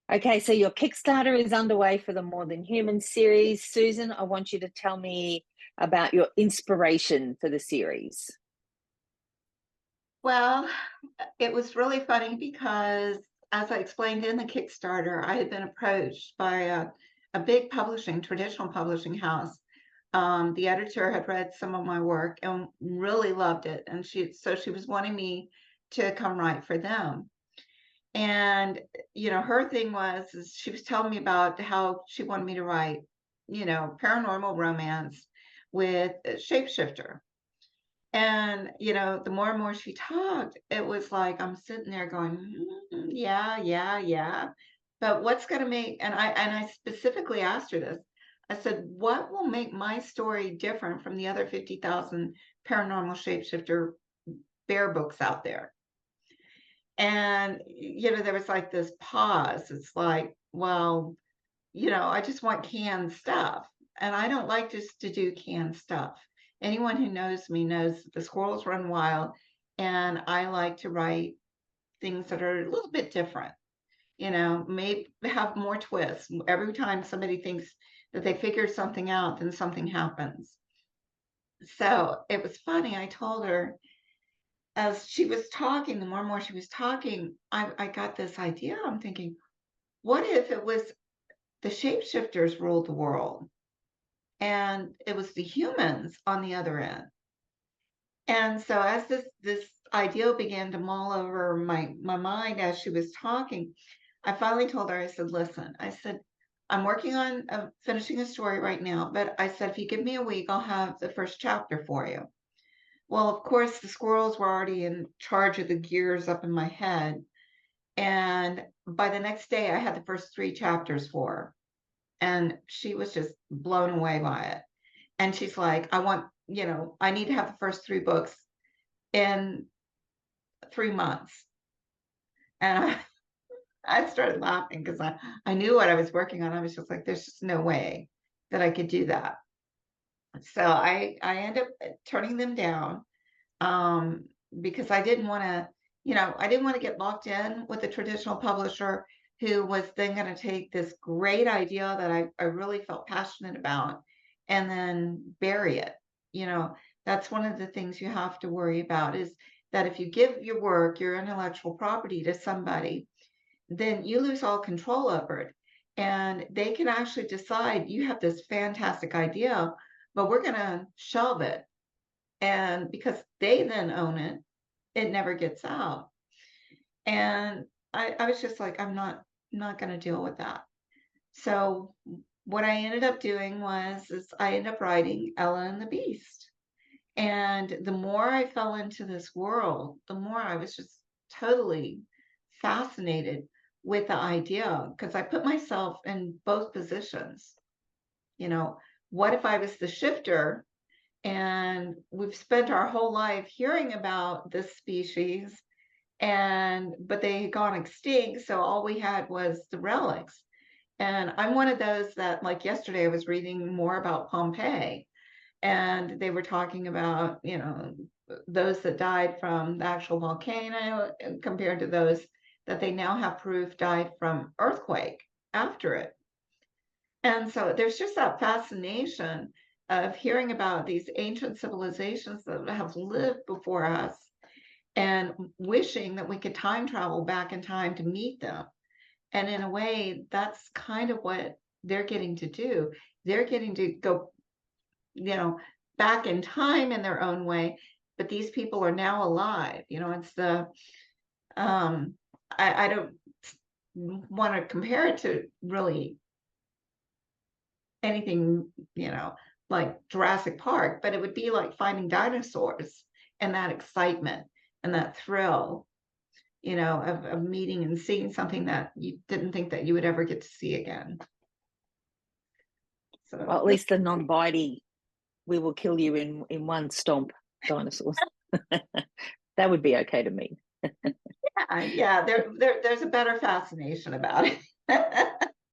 Okay, so your Kickstarter is underway for the More Than Human series. Susan, I want you to tell me about your inspiration for the series. Well, it was really funny because, as I explained in the Kickstarter, I had been approached by a big traditional publishing house. The editor had read some of my work and really loved it, and she was wanting me to come write for them. And her thing is she was telling me about how she wanted me to write, paranormal romance with a shapeshifter. And, the more and more she talked, it was like I'm sitting there going, yeah, yeah, yeah. But what's going to make, and I specifically asked her this. I said, what will make my story different from the other 50,000 paranormal shapeshifter bear books out there? And, there was like this pause. It's like, well, I just want canned stuff. And I don't like just to do canned stuff. Anyone who knows me knows that the squirrels run wild, and I like to write things that are a little bit different, maybe have more twists. Every time somebody thinks that they figured something out, then something happens. So it was funny. I told her as she was talking, the more and more she was talking, I got this idea. I'm thinking, what if it was the shapeshifters ruled the world? And it was the humans on the other end. And so as this idea began to mull over my mind as she was talking, I finally told her, I said, listen, I said, I'm working on finishing a story right now, but I said, if you give me a week, I'll have the first chapter for you. Well, of course, the squirrels were already in charge of the gears up in my head. And by the next day, I had the first 3 chapters for her. And she was just blown away by it. And she's like, I need to have the first 3 books in 3 months. And I started laughing because I knew what I was working on. I was just like, there's just no way that I could do that. So I ended up turning them down um, because I didn't want to get locked in with a traditional publisher who was then going to take this great idea that I really felt passionate about and then bury it. You know, that's one of the things you have to worry about is that if you give your work, your intellectual property to somebody, then you lose all control over it. And they can actually decide you have this fantastic idea, but we're going to shelve it. And because they then own it, it never gets out. And I was just like, I'm not going to deal with that. So what I ended up doing is I ended up writing Ella and the Beast. And the more I fell into this world, the more I was just totally fascinated with the idea because I put myself in both positions. You know, what if I was the shifter and we've spent our whole life hearing about this species but they had gone extinct, so all we had was the relics. And I'm one of those that, like yesterday, I was reading more about Pompeii, and they were talking about, those that died from the actual volcano compared to those that they now have proof died from earthquake after it. And so there's just that fascination of hearing about these ancient civilizations that have lived before us and wishing that we could time travel back in time to meet them. And in a way, that's kind of what they're getting to do. They're getting to go, you know, back in time in their own way, but these people are now alive. It's I don't want to compare it to really anything, like Jurassic Park, but it would be like finding dinosaurs and that excitement and that thrill, of meeting and seeing something that you didn't think that you would ever get to see again. Well, So at least the non-bitey, we will kill you in one stomp dinosaurs. That would be okay to me. yeah, there's a better fascination about it.